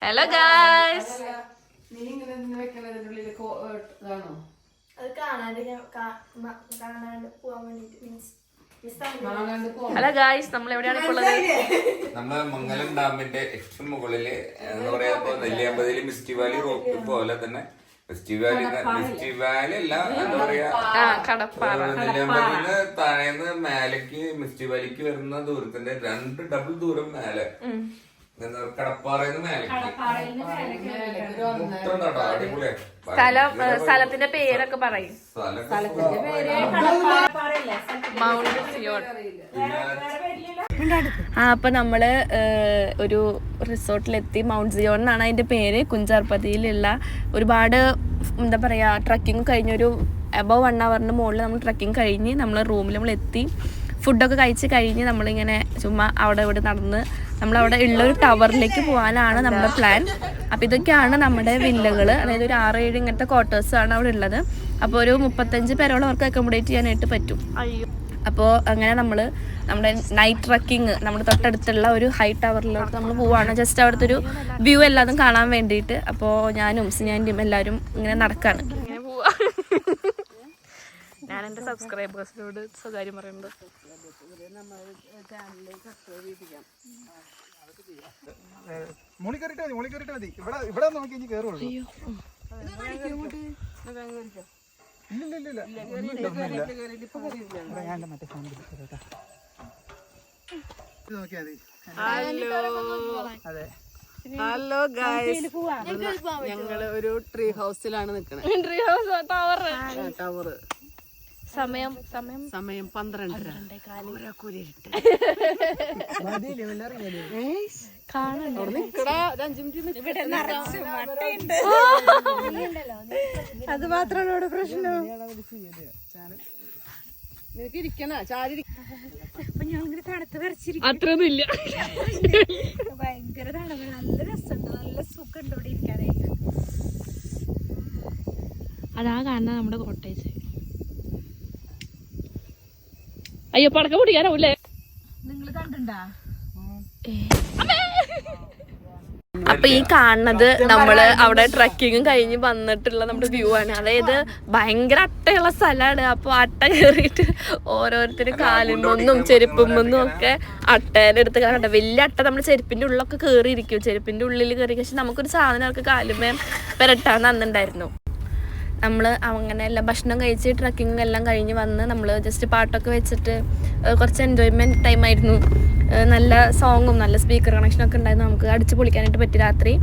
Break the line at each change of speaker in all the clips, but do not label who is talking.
Hello guys, hello guys, നമ്മൾ എവിടെയാണ് ഇപ്പോൾ ഉള്ളത്?
നമ്മള് മംഗലം ഡാമിന്റെ ഏറ്റവും മുകളില് എന്താ പറയാ, നെല്ലിയാമ്പതിയില് മിസ്റ്റി വാലി റോപ്പ് പോലെ തന്നെ മിസ്റ്റി വാലി അല്ല, എന്താ പറയാ, നെല്ലിയാമ്പതിന്ന് താഴേന്ന് മേലേക്ക് മിസ്റ്റി വാലിക്ക് വരുന്ന ദൂരത്തിന്റെ 2 ഡബിൾ ദൂരം മേലെ കടപ്പാറന്ന് മേലേക്ക്
സ്ഥലത്തിന്റെ പേരൊക്കെ പറയും. Mount Zion. അപ്പൊ നമ്മള് ഒരു റിസോർട്ടിലെത്തി. മൗണ്ട് സിയോൺ എന്നാണ് അതിന്റെ പേര്. കുഞ്ചാർപതിയിലുള്ള ഒരുപാട് എന്താ പറയാ ട്രക്കിങ് കഴിഞ്ഞൊരു അബവ് 1 hourന് മുകളിൽ നമ്മൾ ട്രക്കിങ് കഴിഞ്ഞ് നമ്മൾ റൂമിൽ നമ്മൾ എത്തി. ഫുഡൊക്കെ കഴിച്ച് കഴിഞ്ഞ് നമ്മളിങ്ങനെ ചുമ്മാ അവിടെ ഇവിടെ നടന്ന് നമ്മളവിടെ ഉള്ളൊരു ടവറിലേക്ക് പോകാനാണ് നമ്മുടെ പ്ലാൻ. അപ്പോൾ ഇതൊക്കെയാണ് നമ്മുടെ വില്ലകൾ. അതായത് ഒരു 6-7 ഇങ്ങനത്തെ ക്വാർട്ടേഴ്സാണ് അവിടെ ഉള്ളത്. അപ്പോൾ ഒരു 35 പേരോളം അവർക്ക് അക്കോമഡേറ്റ് ചെയ്യാനായിട്ട് പറ്റും. അപ്പോൾ അങ്ങനെ നമ്മൾ നമ്മുടെ നൈറ്റ് ട്രക്കിങ് നമ്മുടെ തൊട്ടടുത്തുള്ള ഒരു ഹൈ ടവറിലോട്ട് നമ്മൾ പോവുകയാണ്. ജസ്റ്റ് അവിടുത്തെ ഒരു വ്യൂ എല്ലാതും കാണാൻ വേണ്ടിയിട്ട്. അപ്പോൾ ഞാനും സിനാൻ്റെയും എല്ലാവരും ഇങ്ങനെ നടക്കാണ്. ഇങ്ങനെ പോവാ. ഞാൻ എൻ്റെ സബ്സ്ക്രൈബേഴ്സിനോട് സ്വകാര്യം പറയുന്നത്
ഇവിടെ നോക്കി കേറുള്ളൂ.
ഹലോ ഗായ്സ്, ഞങ്ങള് ഒരു ട്രീ ഹൗസിലാണ് നിക്കണത്.
Tree house
tower.
സമയം
12:30.
അത് മാത്രമാണ് ഇവിടെ പ്രശ്നം.
നിനക്ക് ഇരിക്കണ ചാരി
അത്രയൊന്നും ഇല്ല.
ഭയങ്കര തണുപ്പ്, നല്ല രസമുണ്ട്, നല്ല സുഖമുണ്ട് ഇവിടെ ഇരിക്കാനായിട്ട്.
അതാ കാണുന്ന നമ്മുടെ കോട്ടേജ്. അയ്യോ, പടക്കം പൊടിക്കാനാവൂലേ?
നിങ്ങള് കണ്ടിണ്ടാ?
അപ്പൊ ഈ കാണുന്നത് നമ്മള് അവിടെ ട്രക്കിങ്ങും കഴിഞ്ഞ് വന്നിട്ടുള്ള നമ്മുടെ വ്യൂ ആണ്. അതായത് ഭയങ്കര അട്ടയുള്ള സ്ഥലമാണ്. അപ്പൊ അട്ട കയറിയിട്ട് ഓരോരുത്തരും കാലുമ്പൊന്നും ചെരുപ്പുമ്പൊന്നും ഒക്കെ അട്ടേന്റെ അടുത്ത് കണ്ട വലിയ അട്ട നമ്മുടെ ചെരുപ്പിന്റെ ഉള്ളിലൊക്കെ കയറിയിരിക്കും. ചെരുപ്പിന്റെ ഉള്ളിൽ കയറി. പക്ഷെ നമുക്കൊരു സാധനം അവർക്ക് കാലുമേ പെരട്ടാന്ന് അന്നുണ്ടായിരുന്നു. നമ്മൾ അങ്ങനെ എല്ലാം ഭക്ഷണം കഴിച്ച് ട്രക്കിങ് എല്ലാം കഴിഞ്ഞ് വന്ന് നമ്മൾ ജസ്റ്റ് പാട്ടൊക്കെ വെച്ചിട്ട് കുറച്ച് എൻജോയ്മെൻറ്റ് ടൈമായിരുന്നു. നല്ല സോങ്ങും നല്ല സ്പീക്കർ കണക്ഷനൊക്കെ ഉണ്ടായിരുന്നു. നമുക്ക് അടിച്ച് പൊളിക്കാനായിട്ട് പറ്റി രാത്രി.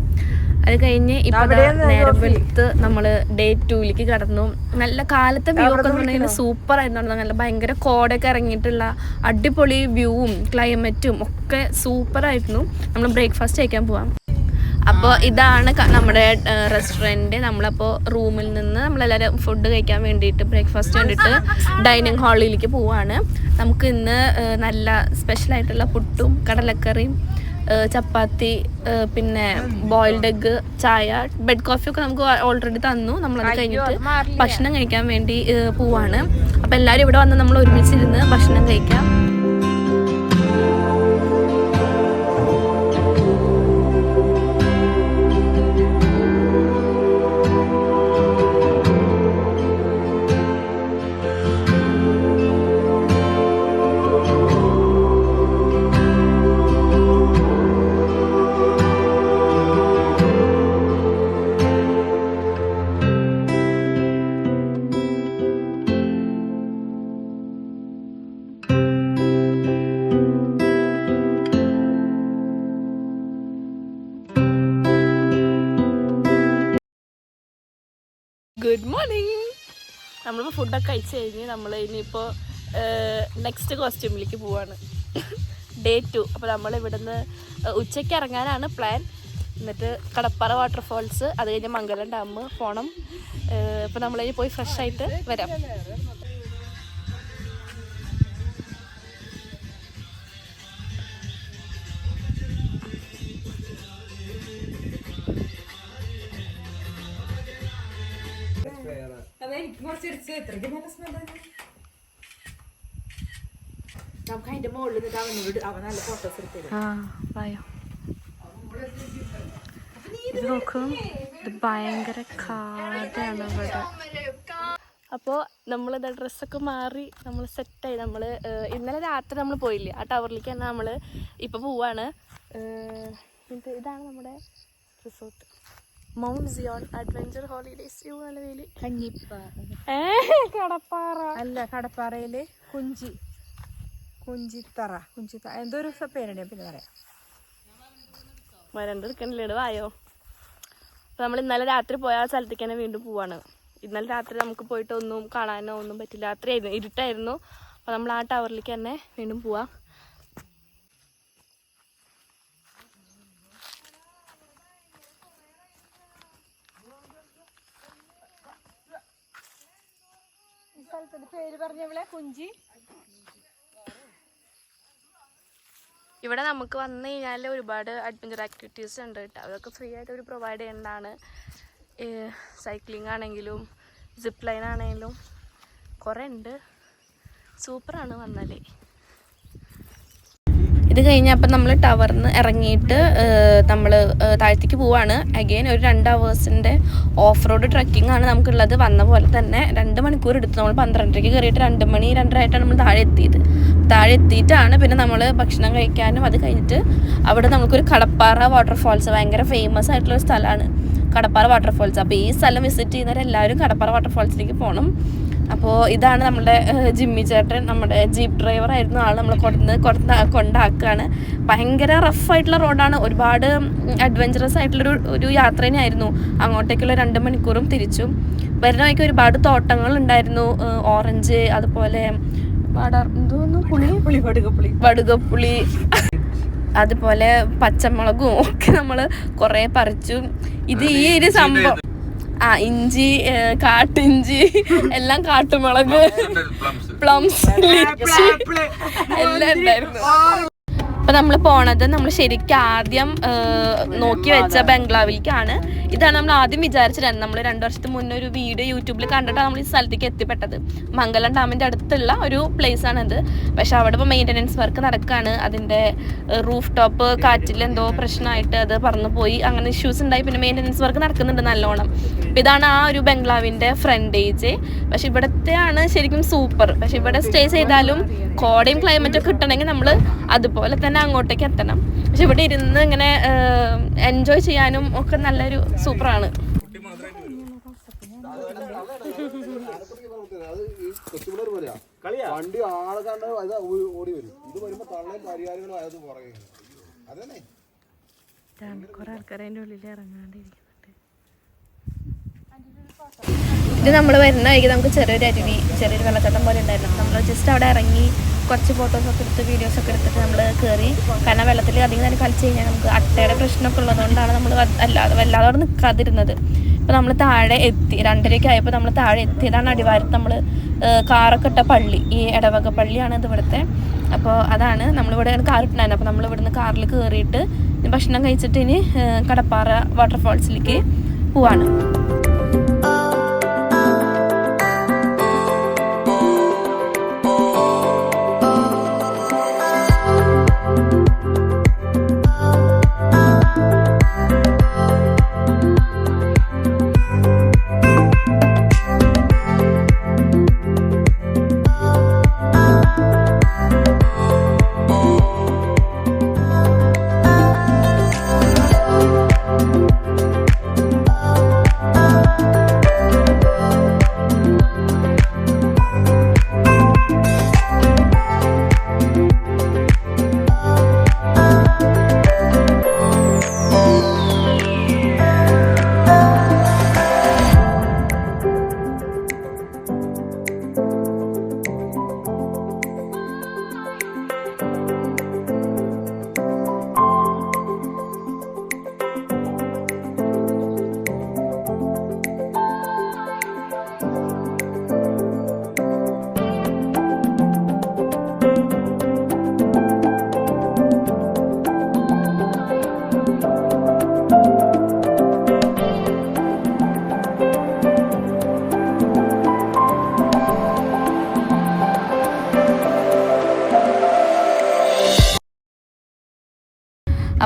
അത് കഴിഞ്ഞ് ഇപ്പം നേരം വെളുത്ത് നമ്മൾ Day 2ലേക്ക് കടന്നു. നല്ല കാലത്തെ വ്യൂ ഒക്കെ എന്ന് പറഞ്ഞാൽ സൂപ്പർ ആയിരുന്നു. നല്ല ഭയങ്കര കോടൊക്കെ ഇറങ്ങിയിട്ടുള്ള അടിപൊളി വ്യൂവും ക്ലൈമറ്റും ഒക്കെ സൂപ്പറായിരുന്നു. നമ്മൾ ബ്രേക്ക്ഫാസ്റ്റ് കഴിക്കാൻ പോവാം. അപ്പോൾ ഇതാണ് നമ്മുടെ റെസ്റ്റോറൻറ്റ്. നമ്മളപ്പോൾ റൂമിൽ നിന്ന് നമ്മളെല്ലാവരും ഫുഡ് കഴിക്കാൻ വേണ്ടിയിട്ട് ബ്രേക്ക്ഫാസ്റ്റ് വേണ്ടിയിട്ട് ഡൈനിങ് ഹാളിലേക്ക് പോവാണ്. നമുക്ക് ഇന്ന് നല്ല സ്പെഷ്യലായിട്ടുള്ള പുട്ടും കടലക്കറിയും ചപ്പാത്തി പിന്നെ ബോയിൽഡ് എഗ്ഗ് ചായ ബെഡ് കോഫിയൊക്കെ നമുക്ക് ഓൾറെഡി തന്നു. നമ്മളത് കഴിഞ്ഞിട്ട് ഭക്ഷണം കഴിക്കാൻ വേണ്ടി പോവാണ്. അപ്പോൾ എല്ലാവരും ഇവിടെ വന്ന് നമ്മൾ ഒരുമിച്ചിരുന്ന് ഭക്ഷണം കഴിക്കാം. Good morning. നമ്മളിപ്പോൾ ഫുഡൊക്കെ കഴിച്ച് കഴിഞ്ഞ് നമ്മൾ ഇനിയിപ്പോൾ നെക്സ്റ്റ് കോസ്റ്റ്യൂമിലേക്ക് പോവാണ്. Day 2. അപ്പോൾ നമ്മൾ ഇവിടുന്ന് ഉച്ചയ്ക്ക് ഇറങ്ങാനാണ് പ്ലാൻ. എന്നിട്ട് കടപ്പാറ വാട്ടർഫോൾസ്, അത് കഴിഞ്ഞ് മംഗലം ഡാം പോകണം. അപ്പോൾ നമ്മളിനി പോയി ഫ്രഷ് ആയിട്ട് വരാം.
നമുക്ക് അതിന്റെ മുകളിൽ അവൻ നല്ല ഫോട്ടോസ് എടുത്തരും.
വായോ. ഇത് നോക്കും, ഇത് ഭയങ്കര കാടാണ് ഇവിടെ. അപ്പോൾ നമ്മളിത് ഡ്രസ്സൊക്കെ മാറി നമ്മൾ സെറ്റായി. നമ്മൾ ഇന്നലെ രാത്രി നമ്മൾ പോയില്ലേ ആ ടവറിലേക്ക് തന്നെ നമ്മൾ ഇപ്പോൾ പോവാണ്. ഇതാണ് നമ്മുടെ resort, Mount Zion adventure holidays. നല്ല വേലി കടപ്പാറ
അല്ല, കടപ്പാറയില് കുഞ്ചിത്തറ എന്തോ ഒരു പേരുണ്ട്, പിന്നെ പറയാം.
വരണ്ടെടുക്കണില്ലേട് വായോ. അപ്പോൾ നമ്മൾ ഇന്നലെ രാത്രി പോയ ആ സ്ഥലത്തേക്ക് തന്നെ വീണ്ടും പോവാണ്. ഇന്നലെ രാത്രി നമുക്ക് പോയിട്ട് ഒന്നും കാണാനോ ഒന്നും പറ്റില്ല, രാത്രിയായിരുന്നു, ഇരുട്ടായിരുന്നു. അപ്പോൾ നമ്മൾ ആ ടവറിലേക്ക് തന്നെ വീണ്ടും പോവാം.
ഈ സ്ഥലത്തിന്റെ പേര് പറഞ്ഞവളെ കുഞ്ചി.
ഇവിടെ നമുക്ക് വന്നു കഴിഞ്ഞാൽ ഒരുപാട് അഡ്വഞ്ചർ ആക്ടിവിറ്റീസ് ഉണ്ട് കേട്ടോ. അതൊക്കെ ഫ്രീ ആയിട്ട് ഒരു പ്രൊവൈഡ് ചെയ്യുന്നതാണ്. സൈക്ലിംഗ് ആണെങ്കിലും സിപ്പ് ലൈൻ ആണെങ്കിലും കുറേ ഉണ്ട്. സൂപ്പറാണ് വന്നാലേ. ഇത് കഴിഞ്ഞപ്പോൾ നമ്മൾ ടവറിന്ന് ഇറങ്ങിയിട്ട് നമ്മൾ താഴത്തേക്ക് പോവാണ്. അഗെയിൻ ഒരു 2 hours ഓഫ് റോഡ് ട്രക്കിംഗ് ആണ് നമുക്കുള്ളത്. വന്ന പോലെ തന്നെ 2 മണിക്കൂർ എടുത്തു. നമ്മൾ 12:30 കയറിയിട്ട് 2 മണി 2:30 ആയിട്ടാണ് നമ്മൾ താഴെ എത്തിയത്. താഴെ എത്തിയിട്ടാണ് പിന്നെ നമ്മൾ ഭക്ഷണം കഴിക്കാനും അത് കഴിഞ്ഞിട്ട് അവിടെ നമുക്കൊരു കടപ്പാറ വാട്ടർഫാൾസ്, ഭയങ്കര ഫേമസ് ആയിട്ടുള്ളൊരു സ്ഥലമാണ് കടപ്പാറ വാട്ടർഫാൾസ്. അപ്പോൾ ഈ സ്ഥലം വിസിറ്റ് ചെയ്യുന്നവരെല്ലാവരും കടപ്പാറ വാട്ടർഫാൾസിലേക്ക് പോകണം. അപ്പോൾ ഇതാണ് നമ്മുടെ ജിമ്മി ചേട്ടൻ, നമ്മുടെ ജീപ്പ് ഡ്രൈവർ ആയിരുന്നു ആൾ. നമ്മൾ കൊണ്ടാക്കുകയാണ്. ഭയങ്കര റഫായിട്ടുള്ള റോഡാണ്, ഒരുപാട് അഡ്വഞ്ചറസ് ആയിട്ടുള്ളൊരു യാത്ര തന്നെയായിരുന്നു. അങ്ങോട്ടേക്കുള്ള 2 മണിക്കൂറും തിരിച്ചും. വരുന്ന വഴിക്ക് ഒരുപാട് തോട്ടങ്ങളുണ്ടായിരുന്നു, ഓറഞ്ച്, അതുപോലെ വടുകപ്പുളി, അതുപോലെ പച്ചമുളകും ഒക്കെ നമ്മൾ കുറേ പറിച്ചു. ഇത് ഈ ഒരു സംഭവം ഇഞ്ചി, കാട്ടിഞ്ചി, എല്ലാം കാട്ടുമുളക്, പ്ലംസ്, എല്ലാം ഉണ്ടായിരുന്നു. അപ്പോൾ നമ്മൾ പോണത് നമ്മൾ ശരിക്കും ആദ്യം നോക്കി വെച്ച ബംഗ്ലാവിലേക്കാണ്. ഇതാണ് നമ്മൾ ആദ്യം വിചാരിച്ചിരുന്നത്. നമ്മൾ 2 വർഷത്തിന് മുന്നേ ഒരു വീഡിയോ യൂട്യൂബിൽ കണ്ടിട്ടാണ് നമ്മൾ ഈ സ്ഥലത്തേക്ക് എത്തിപ്പെട്ടത്. മംഗലം ഡാമിൻ്റെ അടുത്തുള്ള ഒരു പ്ലേസ് ആണിത്. പക്ഷെ അവിടെ ഇപ്പോൾ മെയിൻ്റനൻസ് വർക്ക് നടക്കുകയാണ്. അതിൻ്റെ റൂഫ് ടോപ്പ് കാറ്റിൽ എന്തോ പ്രശ്നമായിട്ട് അത് പറന്നു പോയി, അങ്ങനെ ഇഷ്യൂസ് ഉണ്ടായി. പിന്നെ മെയിൻ്റനൻസ് വർക്ക് നടക്കുന്നുണ്ട് നല്ലോണം. അപ്പോൾ ഇതാണ് ആ ഒരു ബംഗ്ലാവിൻ്റെ ഫ്രണ്ടേജ്. പക്ഷെ ഇവിടത്തെയാണ് ശരിക്കും സൂപ്പർ. പക്ഷെ ഇവിടെ സ്റ്റേ ചെയ്താലും കോടയും ക്ലൈമറ്റും കിട്ടണമെങ്കിൽ നമ്മൾ അതുപോലെ തന്നെ അങ്ങോട്ടേക്ക് എത്തണം. പക്ഷെ ഇവിടെ ഇരുന്ന് ഇങ്ങനെ എൻജോയ് ചെയ്യാനും ഒക്കെ നല്ലൊരു സൂപ്പറാണ്.
വണ്ടി ആളെ കണ്ട് ഓടി വരും. ഇത് വരുമ്പോ തള്ളയും പരിഹാരങ്ങളും അതായത് പുറകെ അതന്നെ
കുറെ ആൾക്കാർ അതിൻ്റെ ഉള്ളിൽ ഇറങ്ങാണ്ടിരിക്കുന്നുണ്ട്. ഇത് നമ്മൾ വരുന്ന വഴിക്ക് നമുക്ക് ചെറിയൊരു അരുവി, ചെറിയൊരു വെള്ളച്ചാട്ടം പോലെ ഉണ്ടായിരുന്നു. നമ്മൾ ജസ്റ്റ് അവിടെ ഇറങ്ങി കുറച്ച് ഫോട്ടോസൊക്കെ എടുത്ത് വീഡിയോസൊക്കെ എടുത്തിട്ട് നമ്മൾ കയറി. കാരണം വെള്ളത്തിൽ അധികം നേരം കളിച്ച് കഴിഞ്ഞാൽ നമുക്ക് അട്ടയുടെ പ്രശ്നമൊക്കെ ഉള്ളതുകൊണ്ടാണ് നമ്മൾ വല്ലാതെ അവിടെ നിൽക്കാതിരുന്നത്. ഇപ്പോൾ നമ്മൾ താഴെ എത്തി, 2:30 ആയപ്പോൾ നമ്മൾ താഴെ എത്തി. ഇതാണ് അടിവാരത്ത് നമ്മൾ കാറൊക്കെ ഇട്ട പള്ളി, ഈ ഇടവക പള്ളിയാണ് ഇത് ഇവിടുത്തെ. അപ്പോൾ അതാണ് നമ്മളിവിടെ കാർ ഇട്ടുണ്ടായിരുന്നു. അപ്പോൾ നമ്മൾ ഇവിടുന്ന് കാറിൽ കയറിയിട്ട് ഭക്ഷണം കഴിച്ചിട്ട് ഇനി കടപ്പാറ വാട്ടർഫാൾസിലേക്ക് പോവാണ്.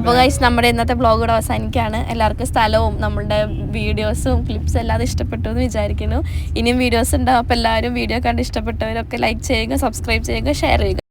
അപ്പോൾ ഗൈസ് നമ്മുടെ ഇന്നത്തെ വ്ളോഗ് കൂടെ അവസാനിക്കുകയാണ്. എല്ലാവർക്കും സ്ഥലവും നമ്മളുടെ വീഡിയോസും ക്ലിപ്സും എല്ലാം ഇഷ്ടപ്പെട്ടു എന്ന് വിചാരിക്കുന്നു. ഇനിയും വീഡിയോസ് ഉണ്ടാവും. അപ്പോൾ എല്ലാവരും വീഡിയോ കണ്ട് ഇഷ്ടപ്പെട്ടവരൊക്കെ ലൈക്ക് ചെയ്യുക, സബ്സ്ക്രൈബ് ചെയ്യുക, ഷെയർ ചെയ്യുക.